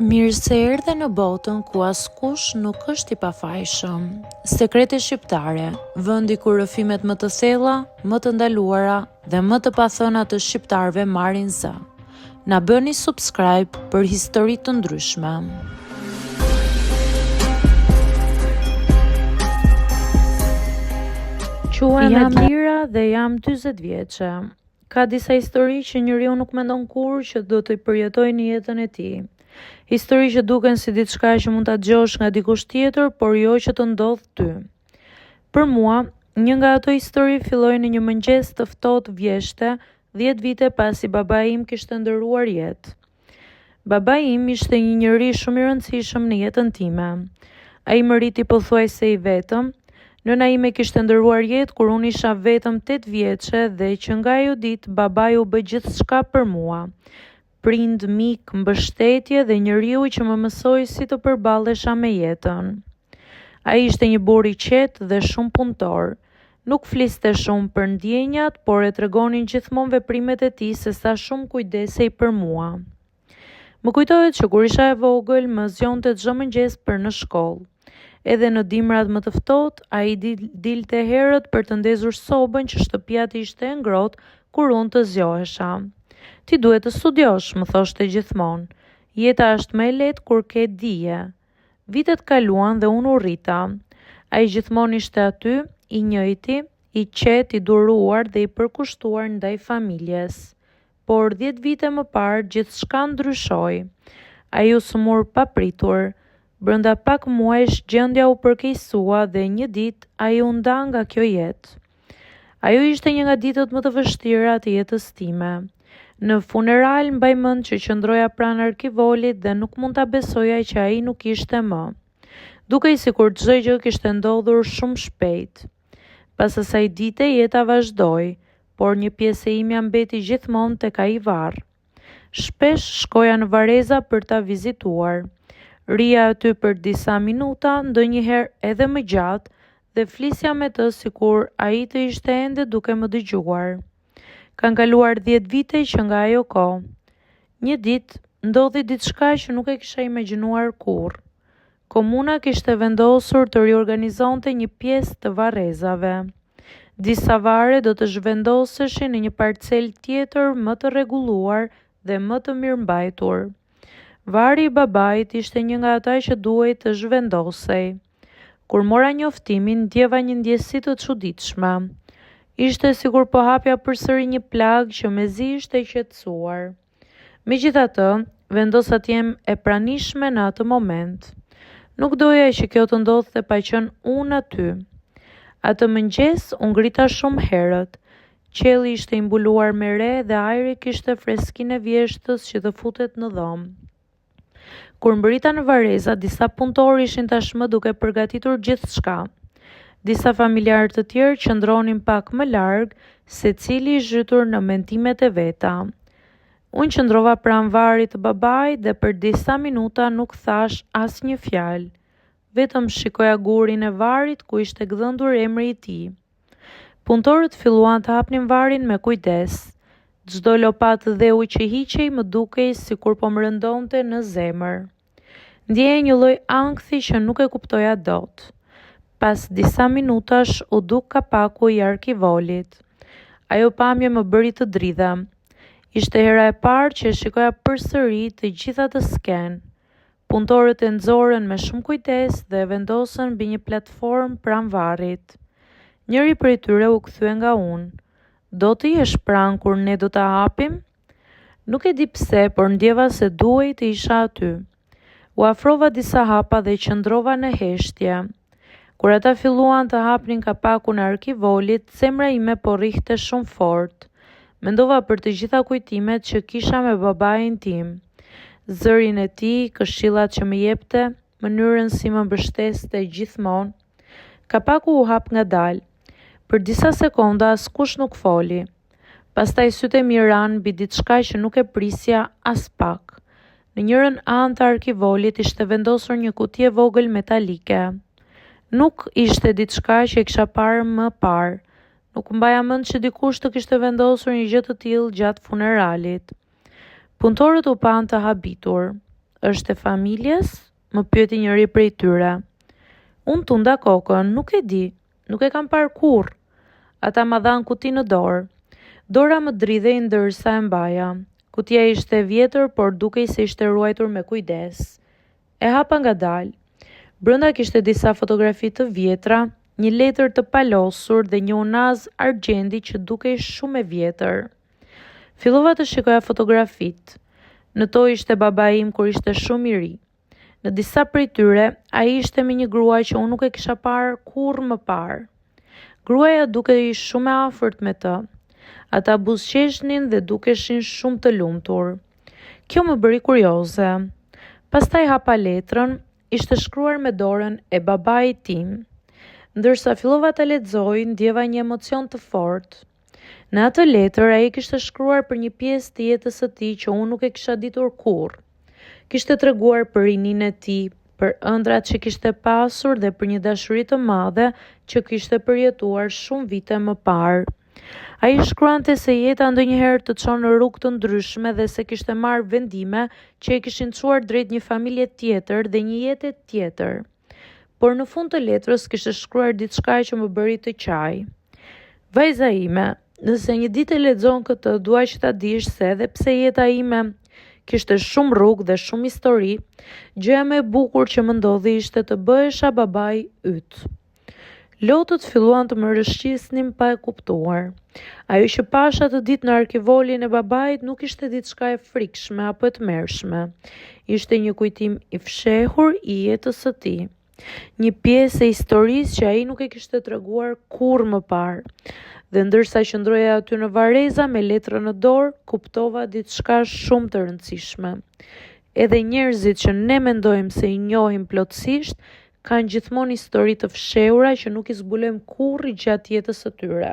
Mirë se erdhe në botën ku askush nuk është i pafajshëm. Sekrete shqiptare, vendi ku rrëfimet më të thella, më të ndaluara dhe më të pathëna të shqiptarëve marrin zë. Na bëni subscribe për histori të ndryshme. Quhem Elira dhe jam 40 vjeçe. Ka disa histori që njeriu nuk mendon kurrë që do të përjetojë në jetën e tij. Histori që duken si diçka që mund ta dëgjosh nga dikush tjetër, por jo që të ndodh ty. Për mua, një nga ato histori filloi në një mëngjes të ftohtë vjeshte, 10 vite pasi babai im kishte ndëruar jetë. Babai im ishte një njeri shumë i rëndësishëm në jetën time. Ai më rriti pothuajse i vetëm. Nëna ime kishte ndëruar jetë kur unë isha vetëm 8 vjeçe dhe që nga ajo ditë babai u bë gjithçka për mua. Prind, mik, mbështetje dhe njeriu që më mësoi si të përballesha me jetën. Ai ishte një burr i qetë dhe shumë punëtor. Nuk fliste shumë për ndjenjat, por e tregonin gjithmonë veprimet e tij se sa shumë kujdesej për mua. Më kujtohet që kur isha e vogël, më zgjonte çdo mëngjes për në shkollë. Edhe në dimrat më të ftohtë, ai dilte herët për të ndezur sobën që shtëpia të ishte e ngrohtë kur unë të zgjohesha. Ti duhet të studiosh, më thoshte gjithmonë. Jeta është më e lehtë kur ke dije. Vitet kaluan dhe unë u rrita. Ai gjithmonë ishte aty, i njëjti, i qetë, i duruar dhe i përkushtuar ndaj familjes. Por 10 vite më parë gjithçka ndryshoi. Ai u smur papritur. Brenda pak muajsh gjendja u përkeqësua dhe një ditë ai u nda nga kjo jetë. Ajo ishte një nga ditët më të vështira të jetës time. Në funeral mbaj mend që qëndroja pranë arkivolit dhe nuk mund ta besoja që ai nuk ishte më. Dukej sikur çdo gjë kishte ndodhur shumë shpejt. Pas asaj dite jeta vazhdoi, por një pjesë e imja mbeti gjithmonë tek ai varr. Shpesh shkoja në Vareza për ta vizituar. Rija aty për disa minuta, ndonjëherë edhe më gjatë, dhe flisja me të sikur ai të ishte ende duke më dëgjuar. Kanë kaluar 10 vite që nga ajo kohë. Një ditë ndodhi diçka që nuk e kisha imagjinuar kurrë. Komuna kishte vendosur të riorganizonte një pjesë të Varrezave. Disa varre do të zhvendoseshin në një parcel tjetër më të rregulluar dhe më të mirëmbajtur. Vari i babait ishte një nga ata që duhej të zhvendosej. Kur mora njoftimin, ndjeva një ndjesi të çuditshme. Ishte sikur po hapja përsëri një plagë që mezi ishte qetësuar. Megjithatë, vendosa të jem e pranishme në atë moment. Nuk doja që kjo të ndodhte pa qenë unë aty. Atë mëngjes u ngrita shumë herët. Qielli ishte i mbuluar me re dhe ajri kishte freskinë e vjeshtës që të futet në dhomë. Kur mbrita në Vareza, disa punëtorë ishin tashmë duke përgatitur gjithçka. Disa familjarë të tjerë qëndronin pak më larg, secili i zhytur në mendimet e veta. Unë qëndrova pranë varit të babait dhe për disa minuta nuk thash asnjë fjalë. Vetëm shikoja gurin e varit ku ishte gdhëndur emri i tij. Punëtorët filluan të hapnin varin me kujdes. Çdo lopat dheu që hiqej më dukej sikur po më rëndonte në zemër. Ndjeja një lloj ankthi që nuk e kuptoja dot. Pas disa minutash u duk kapaku i arkivolit. Ajo pamje më bëri të dridhem. Ishte hera e parë që shikoja përsëri të gjitha të skenë. Punëtorët e nxorën me shumë kujdes dhe e vendosën mbi një platformë pranë varrit. Njëri prej tyre u kthye nga unë. Do të jesh pranë kur ne do ta hapim? Nuk e di pse, por ndjeva se duhej të isha aty. U afrova disa hapa dhe qëndrova në heshtje. Kur ata filluan të hapnin kapakun e arkivolit, zemra ime po rrihte shumë fort. Mendova për të gjitha kujtimet që kisha me babain tim. Zërin e tij, këshillat që më jepte, mënyrën si më mbështeste gjithmonë. Kapaku u hap ngadalë. Për disa sekonda askush nuk foli. Pastaj sytë e mi ranë mbi diçka që nuk e prisja as pak. Në njërin anë të arkivolit ishte vendosur një kuti e vogël metalike. Nuk ishte diçka që e kisha parë më parë. Nuk mbaja mend që dikush të kishte vendosur një gjë të tillë gjatë funeralit. Punëtorët u pan të habitur. është e familjes? Më pyeti njëri prej tyre. Unë tunda kokën, nuk e di, nuk e kam parë kurrë. Ata ma dhanë kuti në dorë. Dora më dridhej ndërsa e mbaja. Kutia ishte e vjetër, por dukej se ishte ruajtur me kujdes. E hapa ngadalë. Brenda kishte disa fotografi të vjetra, një letër të palosur dhe një unaz argjendi që dukej shumë e vjetër. Fillova të shikoja fotografitë. Në to ishte baba im kur ishte shumë i ri. Në disa prej tyre, ai ishte me një gruaj që unë nuk e kisha parë kurrë më parë. Gruaja dukej shumë e afërt me të. Ata buzëqeshnin dhe dukeshin shumë të lumtur. Kjo më bëri kurioze. Pastaj hapa letrën, ishte shkruar me dorën e babait tim. Ndërsa fillova ta lexoj, ndjeva një emocion të fortë. Në atë letër ai kishte shkruar për një pjesë të jetës së tij që unë nuk e kisha ditur kurrë. Kishte treguar për rininë e tij, për ëndrat që kishte pasur dhe për një dashuri të madhe që kishte përjetuar shumë vite më parë. Ai shkruante se jeta ndonjëherë të çon në rrugë të ndryshme dhe se kishte marrë vendime që e kishin çuar drejt një familje tjetër dhe një jete tjetër. Por në fund të letrës kishte shkruar diçka që më bëri të qaj. Vajza ime, nëse një ditë e lexon këtë, dua që ta dish se edhe pse jeta ime kishte shumë rrugë dhe shumë histori, gjëja më e bukur që më ndodhi ishte të bëhesha babai yt. Lotët filluan të më rëshqisnin pa e kuptuar. Ajo që pasha atë ditë në arkivolin e babait nuk ishte diçka e frikshme apo e tmerrshme. Ishte një kujtim i fshehur i jetës së tij. Një pjesë e historisë që ai nuk e kishte treguar kurrë më parë. Dhe ndërsa qëndroja aty në vareza me letrën në dorë, kuptova diçka shumë të rëndësishme. Edhe njerëzit që ne mendojmë se i njohim plotësisht, kanë gjithmonë histori të fshehura që nuk i zbulojmë kurrë gjatë jetës së tyre.